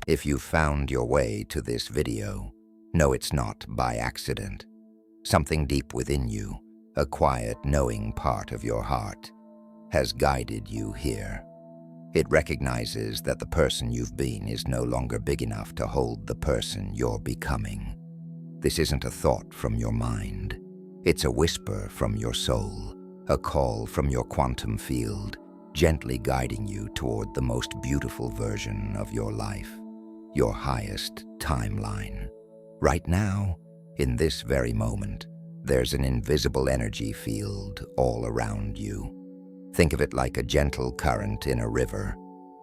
If you've found your way to this video, know it's not by accident. Something deep within you, a quiet, knowing part of your heart, has guided you here. It recognizes that the person you've been is no longer big enough to hold the person you're becoming. This isn't a thought from your mind. It's a whisper from your soul, a call from your quantum field, gently guiding you toward the most beautiful version of your life, your highest timeline. Right now, in this very moment, there's an invisible energy field all around you. Think of it like a gentle current in a river.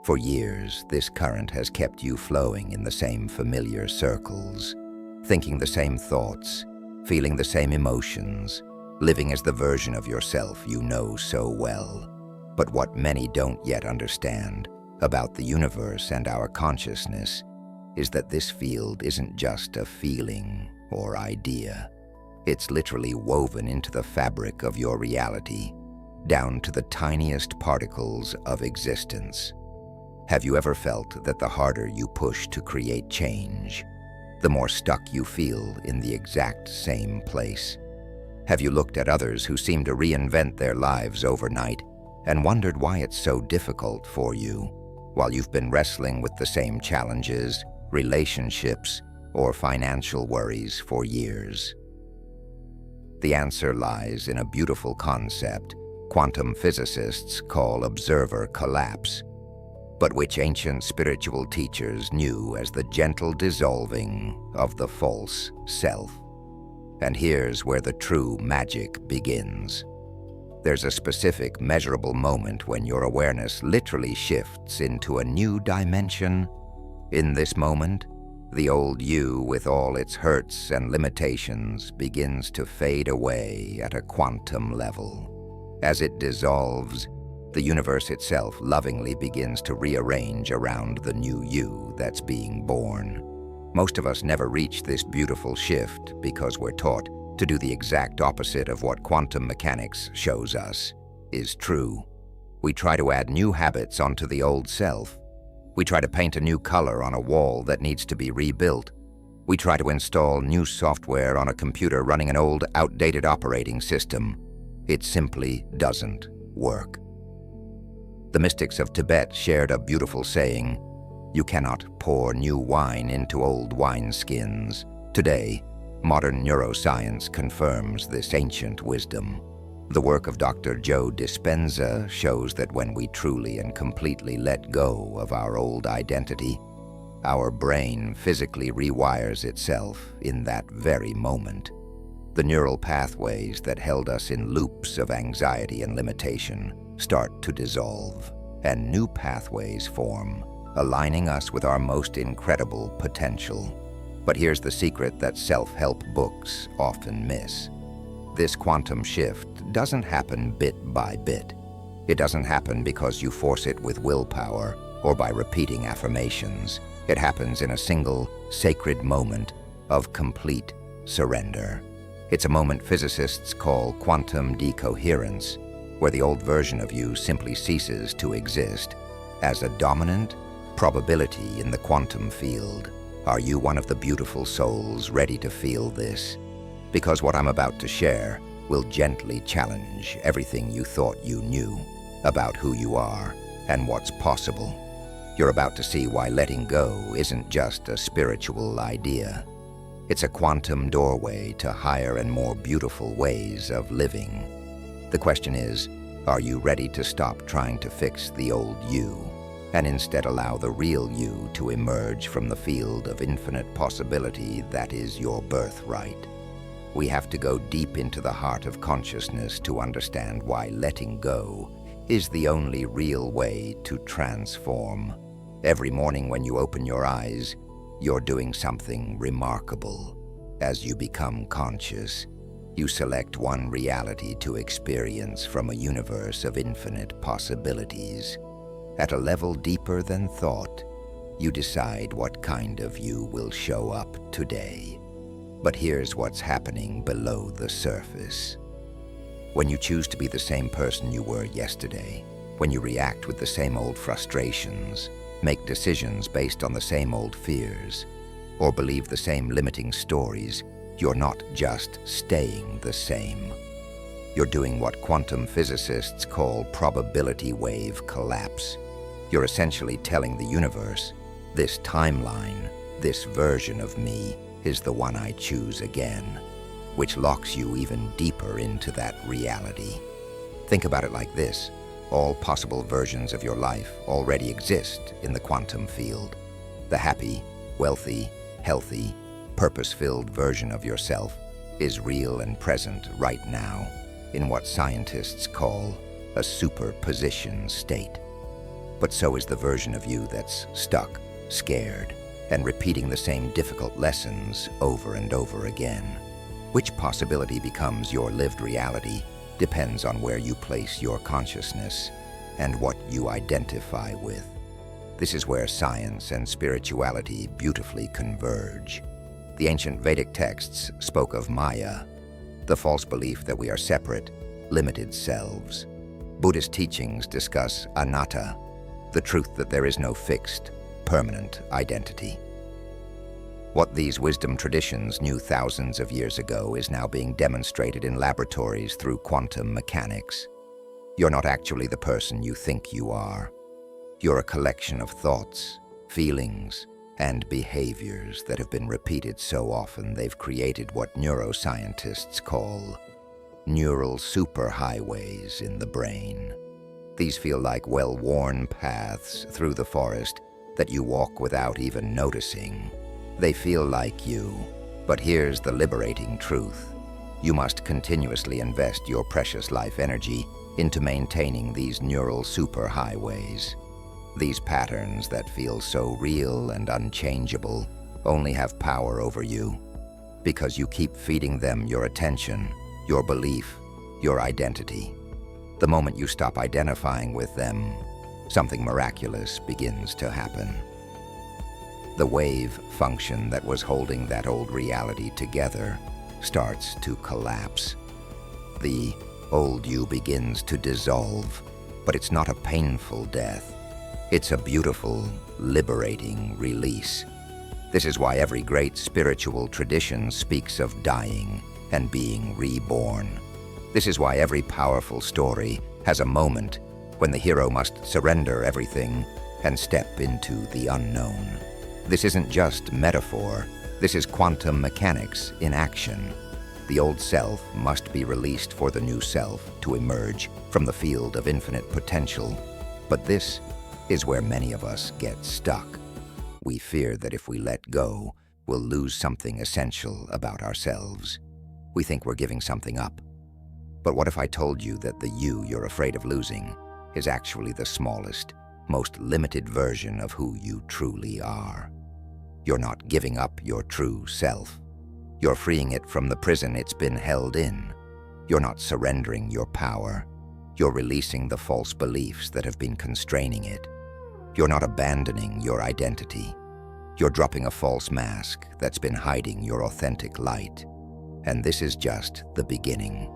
For years, this current has kept you flowing in the same familiar circles, thinking the same thoughts, feeling the same emotions, living as the version of yourself you know so well. But what many don't yet understand about the universe and our consciousness is that this field isn't just a feeling or idea. It's literally woven into the fabric of your reality, down to the tiniest particles of existence. Have you ever felt that the harder you push to create change, the more stuck you feel in the exact same place? Have you looked at others who seem to reinvent their lives overnight and wondered why it's so difficult for you, while you've been wrestling with the same challenges, relationships, or financial worries for years? The answer lies in a beautiful concept quantum physicists call observer collapse, but which ancient spiritual teachers knew as the gentle dissolving of the false self. And here's where the true magic begins. There's a specific, measurable moment when your awareness literally shifts into a new dimension. In this moment, the old you, with all its hurts and limitations, begins to fade away at a quantum level. As it dissolves, the universe itself lovingly begins to rearrange around the new you that's being born. Most of us never reach this beautiful shift because we're taught to do the exact opposite of what quantum mechanics shows us is true. We try to add new habits onto the old self. We try to paint a new color on a wall that needs to be rebuilt. We try to install new software on a computer running an old, outdated operating system. It simply doesn't work. The mystics of Tibet shared a beautiful saying, "You cannot pour new wine into old wineskins." Today, modern neuroscience confirms this ancient wisdom. The work of Dr. Joe Dispenza shows that when we truly and completely let go of our old identity, our brain physically rewires itself in that very moment. The neural pathways that held us in loops of anxiety and limitation start to dissolve, and new pathways form, aligning us with our most incredible potential. But here's the secret that self-help books often miss. This quantum shift doesn't happen bit by bit. It doesn't happen because you force it with willpower or by repeating affirmations. It happens in a single, sacred moment of complete surrender. It's a moment physicists call quantum decoherence, where the old version of you simply ceases to exist as a dominant probability in the quantum field. Are you one of the beautiful souls ready to feel this? Because what I'm about to share will gently challenge everything you thought you knew about who you are and what's possible. You're about to see why letting go isn't just a spiritual idea. It's a quantum doorway to higher and more beautiful ways of living. The question is, are you ready to stop trying to fix the old you and instead allow the real you to emerge from the field of infinite possibility that is your birthright? We have to go deep into the heart of consciousness to understand why letting go is the only real way to transform. Every morning when you open your eyes, you're doing something remarkable. As you become conscious, you select one reality to experience from a universe of infinite possibilities. At a level deeper than thought, you decide what kind of you will show up today. But here's what's happening below the surface. When you choose to be the same person you were yesterday, when you react with the same old frustrations, make decisions based on the same old fears, or believe the same limiting stories, you're not just staying the same. You're doing what quantum physicists call probability wave collapse. You're essentially telling the universe, this timeline, this version of me, is the one I choose again, which locks you even deeper into that reality. Think about it like this. All possible versions of your life already exist in the quantum field. The happy, wealthy, healthy, purpose-filled version of yourself is real and present right now in what scientists call a superposition state. But so is the version of you that's stuck, scared, and repeating the same difficult lessons over and over again. Which possibility becomes your lived reality depends on where you place your consciousness and what you identify with. This is where science and spirituality beautifully converge. The ancient Vedic texts spoke of Maya, the false belief that we are separate, limited selves. Buddhist teachings discuss anatta, the truth that there is no fixed, permanent identity. What these wisdom traditions knew thousands of years ago is now being demonstrated in laboratories through quantum mechanics. You're not actually the person you think you are. You're a collection of thoughts, feelings, and behaviors that have been repeated so often they've created what neuroscientists call neural superhighways in the brain. These feel like well-worn paths through the forest that you walk without even noticing. They feel like you, but here's the liberating truth. You must continuously invest your precious life energy into maintaining these neural superhighways. These patterns that feel so real and unchangeable only have power over you because you keep feeding them your attention, your belief, your identity. The moment you stop identifying with them, something miraculous begins to happen. The wave function that was holding that old reality together starts to collapse. The old you begins to dissolve, but it's not a painful death. It's a beautiful, liberating release. This is why every great spiritual tradition speaks of dying and being reborn. This is why every powerful story has a moment when the hero must surrender everything and step into the unknown. This isn't just metaphor, this is quantum mechanics in action. The old self must be released for the new self to emerge from the field of infinite potential. But this is where many of us get stuck. We fear that if we let go, we'll lose something essential about ourselves. We think we're giving something up. But what if I told you that the you you're afraid of losing is actually the smallest, most limited version of who you truly are? You're not giving up your true self. You're freeing it from the prison it's been held in. You're not surrendering your power. You're releasing the false beliefs that have been constraining it. You're not abandoning your identity. You're dropping a false mask that's been hiding your authentic light. And this is just the beginning.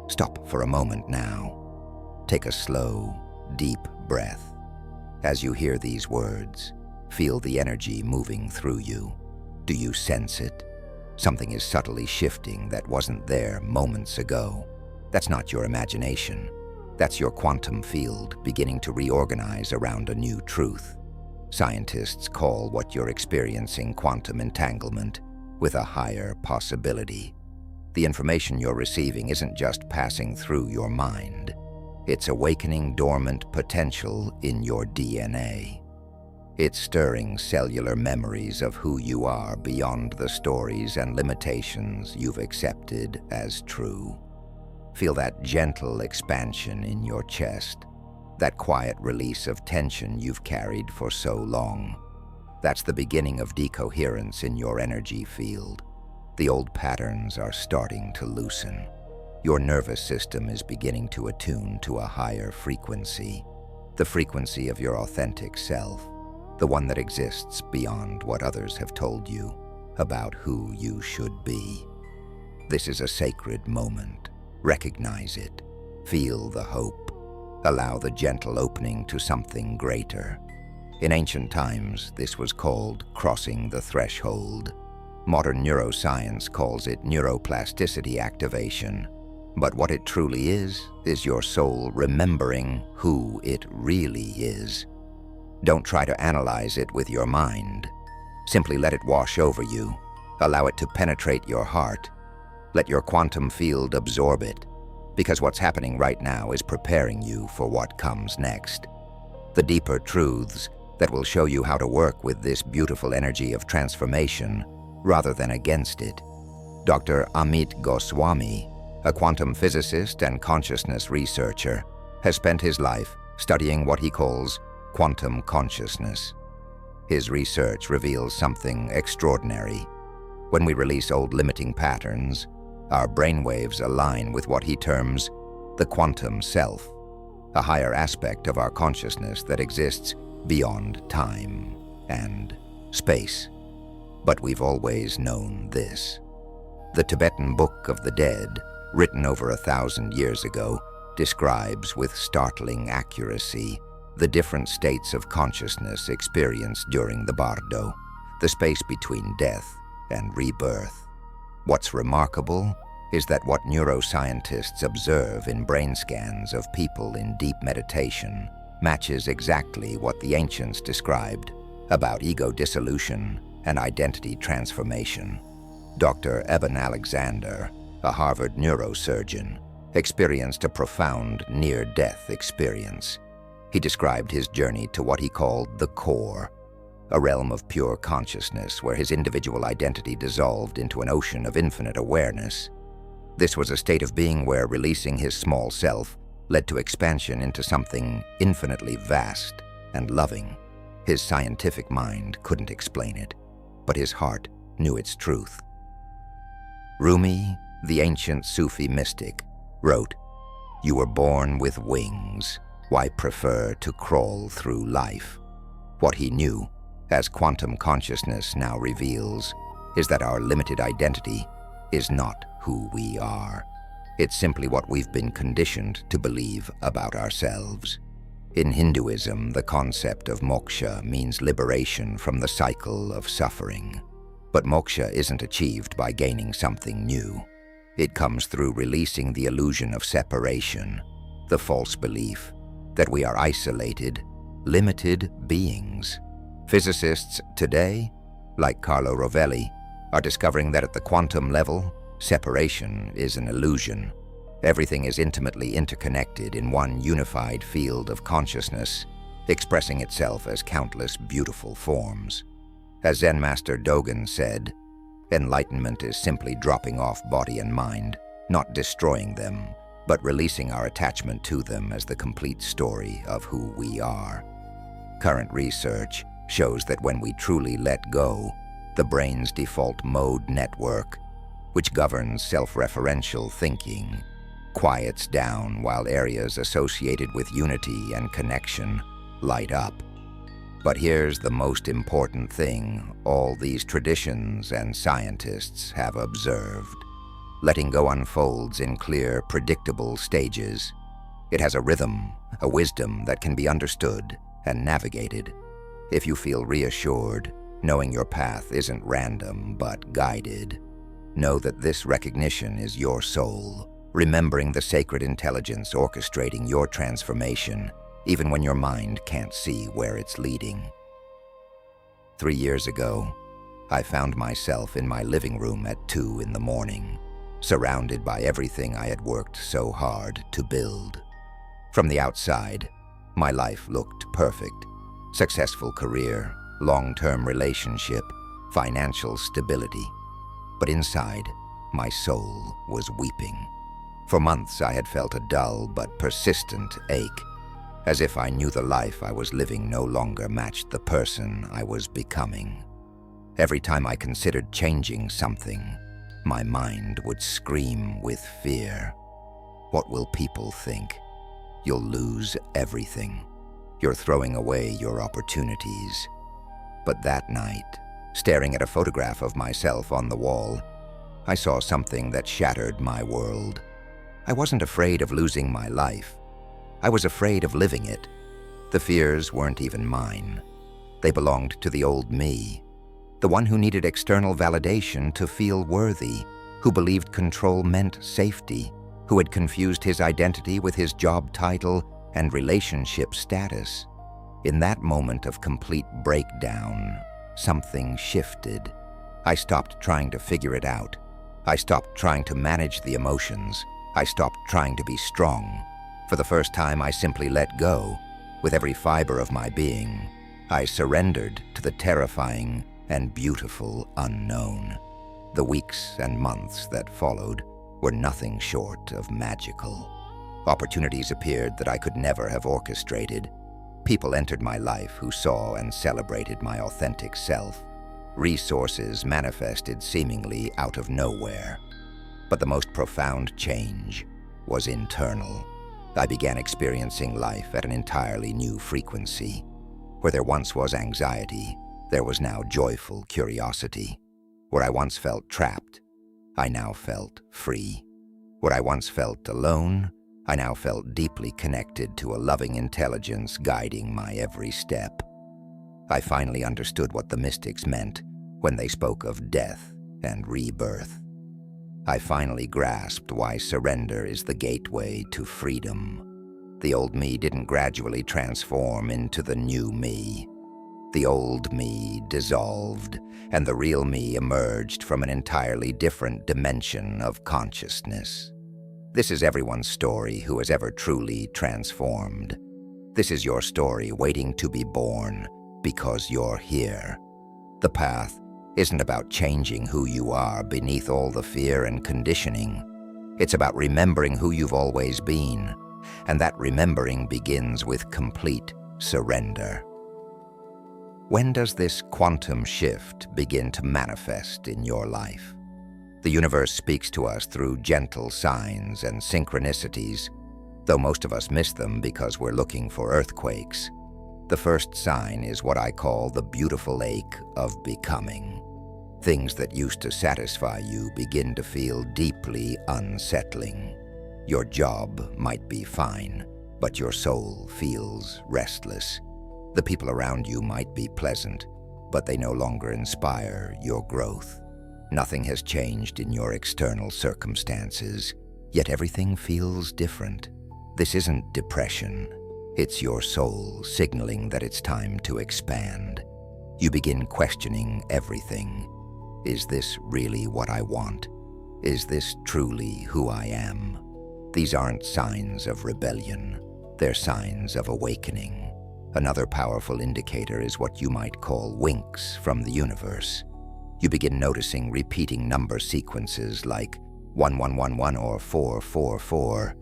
Stop for a moment now. Take a slow, deep breath. As you hear these words, feel the energy moving through you. Do you sense it? Something is subtly shifting that wasn't there moments ago. That's not your imagination. That's your quantum field beginning to reorganize around a new truth. Scientists call what you're experiencing quantum entanglement with a higher possibility. The information you're receiving isn't just passing through your mind. It's awakening dormant potential in your DNA. It's stirring cellular memories of who you are beyond the stories and limitations you've accepted as true. Feel that gentle expansion in your chest, that quiet release of tension you've carried for so long. That's the beginning of decoherence in your energy field. The old patterns are starting to loosen. Your nervous system is beginning to attune to a higher frequency, the frequency of your authentic self, the one that exists beyond what others have told you about who you should be. This is a sacred moment. Recognize it. Feel the hope. Allow the gentle opening to something greater. In ancient times, this was called crossing the threshold. Modern neuroscience calls it neuroplasticity activation. But what it truly is your soul remembering who it really is. Don't try to analyze it with your mind. Simply let it wash over you. Allow it to penetrate your heart. Let your quantum field absorb it, because what's happening right now is preparing you for what comes next. The deeper truths that will show you how to work with this beautiful energy of transformation rather than against it. Dr. Amit Goswami, a quantum physicist and consciousness researcher, has spent his life studying what he calls quantum consciousness. His research reveals something extraordinary. When we release old limiting patterns, our brainwaves align with what he terms the quantum self, a higher aspect of our consciousness that exists beyond time and space. But we've always known this. The Tibetan Book of the Dead, written over 1,000 years ago, describes with startling accuracy the different states of consciousness experienced during the bardo, the space between death and rebirth. What's remarkable is that what neuroscientists observe in brain scans of people in deep meditation matches exactly what the ancients described about ego dissolution and identity transformation. Dr. Eben Alexander, a Harvard neurosurgeon, experienced a profound near-death experience. He described his journey to what he called the core, a realm of pure consciousness where his individual identity dissolved into an ocean of infinite awareness. This was a state of being where releasing his small self led to expansion into something infinitely vast and loving. His scientific mind couldn't explain it, but his heart knew its truth. Rumi, the ancient Sufi mystic, wrote, "You were born with wings. Why prefer to crawl through life?" What he knew, as quantum consciousness now reveals, is that our limited identity is not who we are. It's simply what we've been conditioned to believe about ourselves. In Hinduism, the concept of moksha means liberation from the cycle of suffering. But moksha isn't achieved by gaining something new. It comes through releasing the illusion of separation, the false belief that we are isolated, limited beings. Physicists today, like Carlo Rovelli, are discovering that at the quantum level, separation is an illusion. Everything is intimately interconnected in one unified field of consciousness, expressing itself as countless beautiful forms. As Zen Master Dogen said, enlightenment is simply dropping off body and mind, not destroying them, but releasing our attachment to them as the complete story of who we are. Current research shows that when we truly let go, the brain's default mode network, which governs self-referential thinking, quiets down while areas associated with unity and connection light up. But here's the most important thing all these traditions and scientists have observed. Letting go unfolds in clear, predictable stages. It has a rhythm, a wisdom that can be understood and navigated. If you feel reassured, knowing your path isn't random but guided, know that this recognition is your soul, remembering the sacred intelligence orchestrating your transformation, even when your mind can't see where it's leading. 3 years ago, I found myself in my living room at 2 in the morning, surrounded by everything I had worked so hard to build. From the outside, my life looked perfect. Successful career, long-term relationship, financial stability. But inside, my soul was weeping. For months I had felt a dull but persistent ache, as if I knew the life I was living no longer matched the person I was becoming. Every time I considered changing something, my mind would scream with fear. What will people think? You'll lose everything. You're throwing away your opportunities. But that night, staring at a photograph of myself on the wall, I saw something that shattered my world. I wasn't afraid of losing my life. I was afraid of living it. The fears weren't even mine. They belonged to the old me, the one who needed external validation to feel worthy, who believed control meant safety, who had confused his identity with his job title and relationship status. In that moment of complete breakdown, something shifted. I stopped trying to figure it out. I stopped trying to manage the emotions. I stopped trying to be strong. For the first time, I simply let go. With every fiber of my being, I surrendered to the terrifying and beautiful unknown. The weeks and months that followed were nothing short of magical. Opportunities appeared that I could never have orchestrated. People entered my life who saw and celebrated my authentic self. Resources manifested seemingly out of nowhere. But the most profound change was internal. I began experiencing life at an entirely new frequency. Where there once was anxiety, there was now joyful curiosity. Where I once felt trapped, I now felt free. Where I once felt alone, I now felt deeply connected to a loving intelligence guiding my every step. I finally understood what the mystics meant when they spoke of death and rebirth. I finally grasped why surrender is the gateway to freedom. The old me didn't gradually transform into the new me. The old me dissolved, and the real me emerged from an entirely different dimension of consciousness. This is everyone's story who has ever truly transformed. This is your story waiting to be born because you're here. The path isn't about changing who you are beneath all the fear and conditioning. It's about remembering who you've always been, and that remembering begins with complete surrender. When does this quantum shift begin to manifest in your life? The universe speaks to us through gentle signs and synchronicities, though most of us miss them because we're looking for earthquakes. The first sign is what I call the beautiful ache of becoming. Things that used to satisfy you begin to feel deeply unsettling. Your job might be fine, but your soul feels restless. The people around you might be pleasant, but they no longer inspire your growth. Nothing has changed in your external circumstances, yet everything feels different. This isn't depression. It's your soul signaling that it's time to expand. You begin questioning everything. Is this really what I want? Is this truly who I am? These aren't signs of rebellion. They're signs of awakening. Another powerful indicator is what you might call winks from the universe. You begin noticing repeating number sequences like 1111 or 444.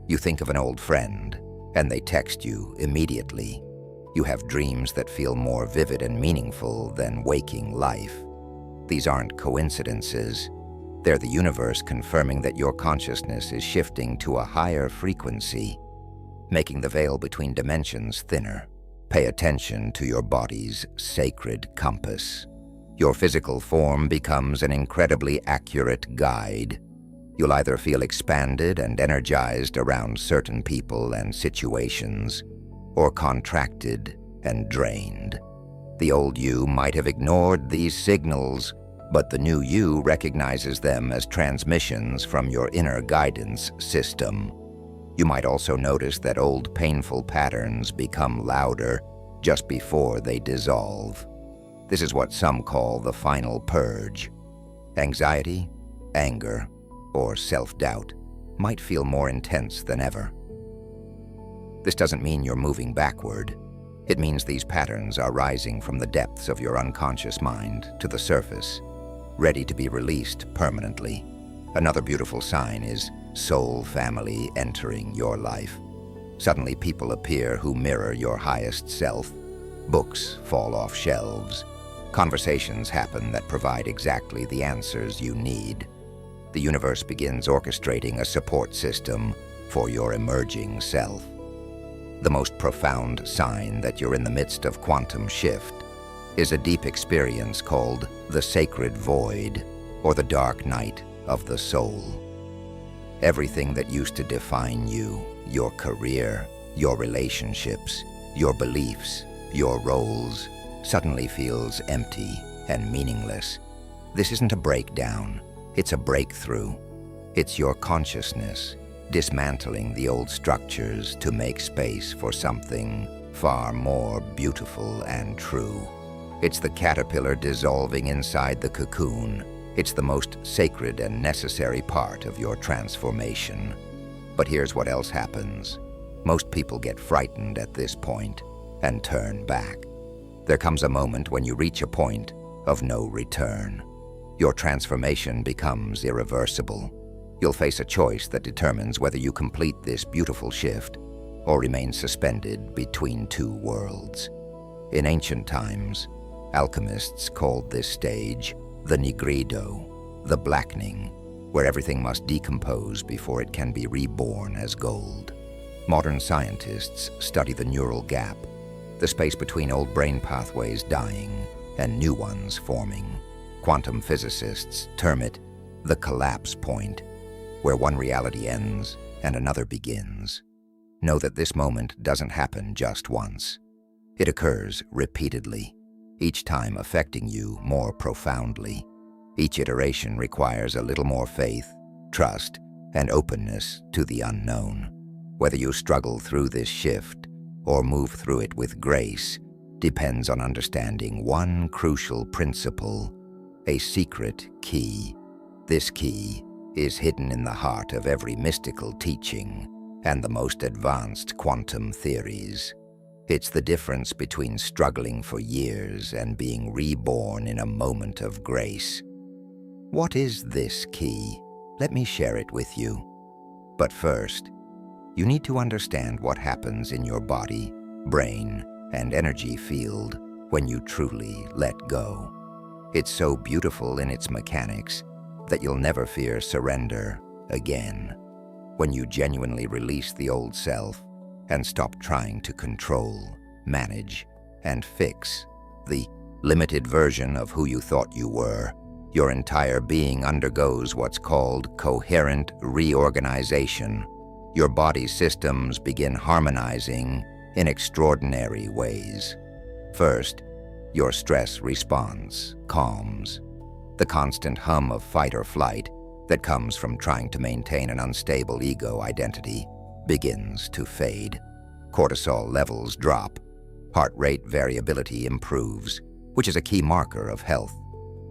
You think of an old friend, and they text you immediately. You have dreams that feel more vivid and meaningful than waking life. These aren't coincidences. They're the universe confirming that your consciousness is shifting to a higher frequency, making the veil between dimensions thinner. Pay attention to your body's sacred compass. Your physical form becomes an incredibly accurate guide. You'll either feel expanded and energized around certain people and situations, or contracted and drained. The old you might have ignored these signals, but the new you recognizes them as transmissions from your inner guidance system. You might also notice that old painful patterns become louder just before they dissolve. This is what some call the final purge. Anxiety, anger, or self-doubt might feel more intense than ever. This doesn't mean you're moving backward. It means these patterns are rising from the depths of your unconscious mind to the surface, ready to be released permanently. Another beautiful sign is soul family entering your life. Suddenly people appear who mirror your highest self. Books fall off shelves. Conversations happen that provide exactly the answers you need. The universe begins orchestrating a support system for your emerging self. The most profound sign that you're in the midst of quantum shift is a deep experience called the sacred void, or the dark night of the soul. Everything that used to define you, your career, your relationships, your beliefs, your roles, suddenly feels empty and meaningless. This isn't a breakdown, it's a breakthrough. It's your consciousness dismantling the old structures to make space for something far more beautiful and true. It's the caterpillar dissolving inside the cocoon. It's the most sacred and necessary part of your transformation. But here's what else happens. Most people get frightened at this point and turn back. There comes a moment when you reach a point of no return. Your transformation becomes irreversible. You'll face a choice that determines whether you complete this beautiful shift or remain suspended between two worlds. In ancient times, alchemists called this stage the nigrido, the blackening, where everything must decompose before it can be reborn as gold. Modern scientists study the neural gap, the space between old brain pathways dying and new ones forming. Quantum physicists term it the collapse point, where one reality ends and another begins. Know that this moment doesn't happen just once. It occurs repeatedly, each time affecting you more profoundly. Each iteration requires a little more faith, trust, and openness to the unknown. Whether you struggle through this shift or move through it with grace depends on understanding one crucial principle, a secret key. This key is hidden in the heart of every mystical teaching and the most advanced quantum theories. It's the difference between struggling for years and being reborn in a moment of grace. What is this key? Let me share it with you. But first, you need to understand what happens in your body, brain, and energy field when you truly let go. It's so beautiful in its mechanics that you'll never fear surrender again. When you genuinely release the old self and stop trying to control, manage, and fix the limited version of who you thought you were, your entire being undergoes what's called coherent reorganization. Your body's systems begin harmonizing in extraordinary ways. First, your stress response calms. The constant hum of fight or flight that comes from trying to maintain an unstable ego identity begins to fade. Cortisol levels drop. Heart rate variability improves, which is a key marker of health.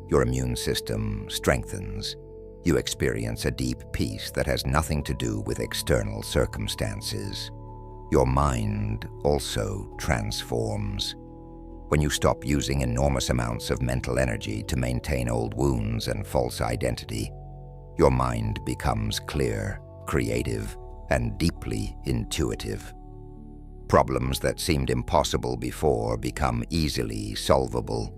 Your immune system strengthens. You experience a deep peace that has nothing to do with external circumstances. Your mind also transforms. When you stop using enormous amounts of mental energy to maintain old wounds and false identity, your mind becomes clear, creative, and deeply intuitive. Problems that seemed impossible before become easily solvable.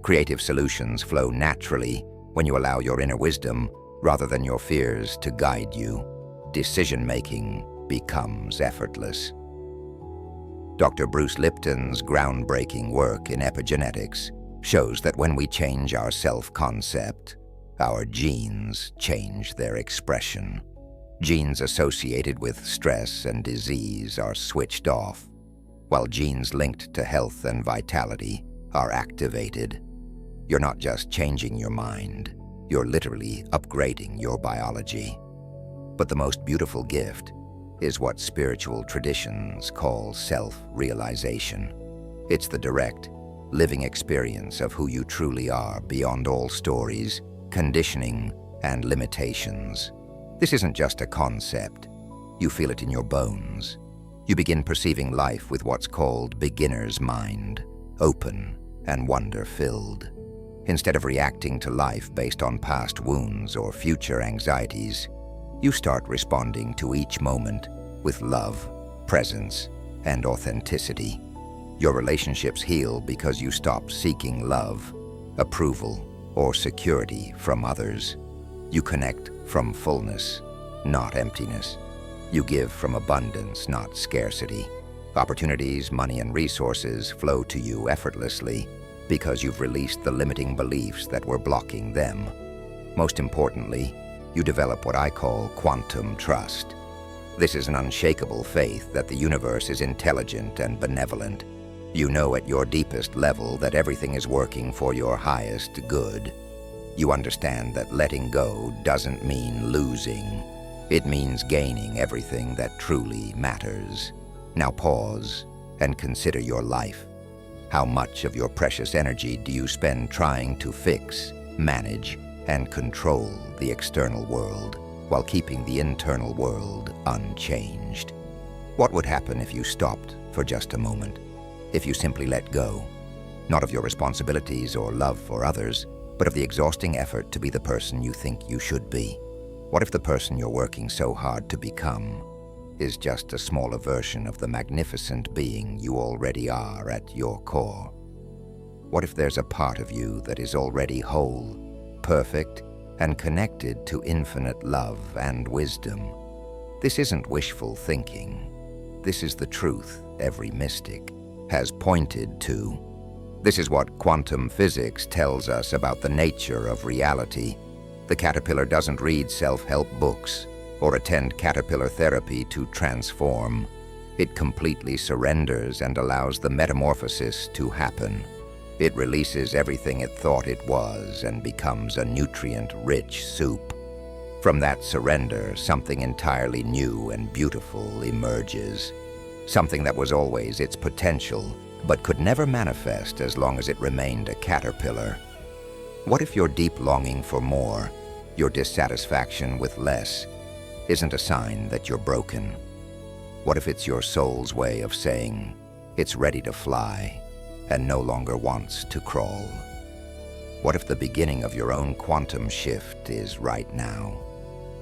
Creative solutions flow naturally when you allow your inner wisdom rather than your fears to guide you. Decision-making becomes effortless. Dr. Bruce Lipton's groundbreaking work in epigenetics shows that when we change our self-concept, our genes change their expression. Genes associated with stress and disease are switched off, while genes linked to health and vitality are activated. You're not just changing your mind, you're literally upgrading your biology. But the most beautiful gift is what spiritual traditions call self-realization. It's the direct, living experience of who you truly are beyond all stories, conditioning, and limitations. This isn't just a concept. You feel it in your bones. You begin perceiving life with what's called beginner's mind, open and wonder-filled. Instead of reacting to life based on past wounds or future anxieties, you start responding to each moment with love, presence, and authenticity. Your relationships heal because you stop seeking love, approval, or security from others. You connect from fullness, not emptiness. You give from abundance, not scarcity. Opportunities, money, and resources flow to you effortlessly because you've released the limiting beliefs that were blocking them. Most importantly, you develop what I call quantum trust. This is an unshakable faith that the universe is intelligent and benevolent, You know at your deepest level that everything is working for your highest good. You understand that letting go doesn't mean losing. It means gaining everything that truly matters. Now pause and consider your life. How much of your precious energy do you spend trying to fix, manage, and control the external world while keeping the internal world unchanged? What would happen if you stopped for just a moment? If you simply let go, not of your responsibilities or love for others, but of the exhausting effort to be the person you think you should be? What if the person you're working so hard to become is just a smaller version of the magnificent being you already are at your core? What if there's a part of you that is already whole, perfect, and connected to infinite love and wisdom? This isn't wishful thinking. This is the truth every mystic has pointed to. This is what quantum physics tells us about the nature of reality. The caterpillar doesn't read self-help books or attend caterpillar therapy to transform. It completely surrenders and allows the metamorphosis to happen. It releases everything it thought it was and becomes a nutrient-rich soup. From that surrender, something entirely new and beautiful emerges. Something that was always its potential, but could never manifest as long as it remained a caterpillar. What if your deep longing for more, your dissatisfaction with less, isn't a sign that you're broken? What if it's your soul's way of saying it's ready to fly and no longer wants to crawl? What if the beginning of your own quantum shift is right now?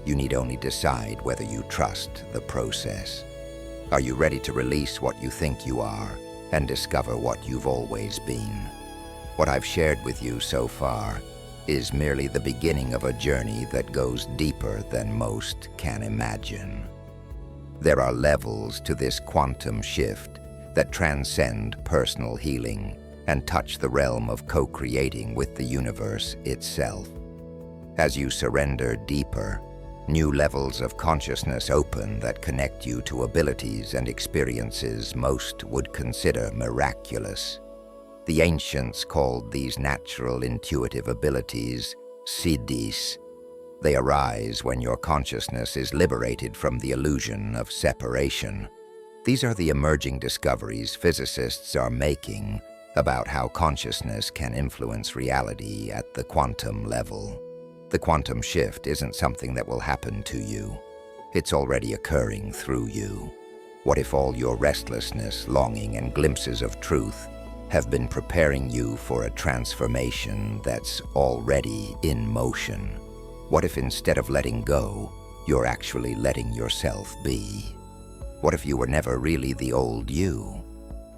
You need only decide whether you trust the process. Are you ready to release what you think you are and discover what you've always been? What I've shared with you so far is merely the beginning of a journey that goes deeper than most can imagine. There are levels to this quantum shift that transcend personal healing and touch the realm of co-creating with the universe itself. As you surrender deeper, new levels of consciousness open that connect you to abilities and experiences most would consider miraculous. The ancients called these natural intuitive abilities siddhis. They arise when your consciousness is liberated from the illusion of separation. These are the emerging discoveries physicists are making about how consciousness can influence reality at the quantum level. The quantum shift isn't something that will happen to you. It's already occurring through you. What if all your restlessness, longing, and glimpses of truth have been preparing you for a transformation that's already in motion? What if instead of letting go, you're actually letting yourself be? What if you were never really the old you?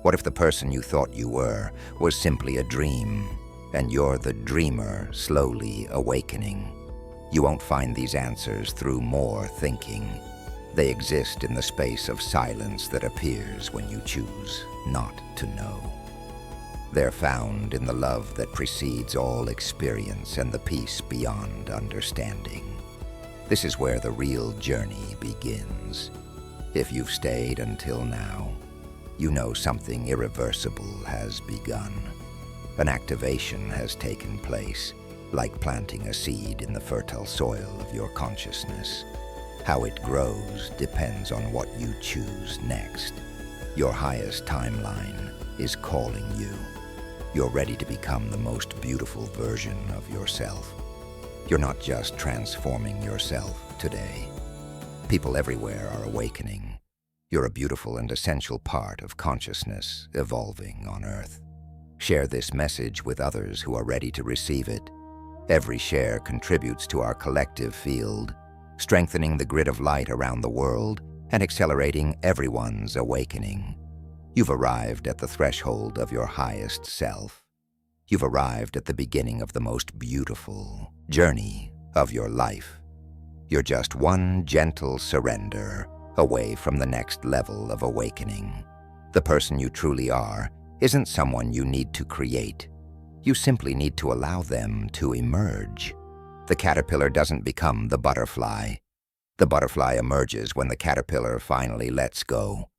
What if the person you thought you were was simply a dream, and you're the dreamer slowly awakening? You won't find these answers through more thinking. They exist in the space of silence that appears when you choose not to know. They're found in the love that precedes all experience and the peace beyond understanding. This is where the real journey begins. If you've stayed until now, you know something irreversible has begun. An activation has taken place, like planting a seed in the fertile soil of your consciousness. How it grows depends on what you choose next. Your highest timeline is calling you. You're ready to become the most beautiful version of yourself. You're not just transforming yourself today. People everywhere are awakening. You're a beautiful and essential part of consciousness evolving on Earth. Share this message with others who are ready to receive it. Every share contributes to our collective field, strengthening the grid of light around the world and accelerating everyone's awakening. You've arrived at the threshold of your highest self. You've arrived at the beginning of the most beautiful journey of your life. You're just one gentle surrender away from the next level of awakening. The person you truly are isn't someone you need to create. You simply need to allow them to emerge. The caterpillar doesn't become the butterfly. The butterfly emerges when the caterpillar finally lets go.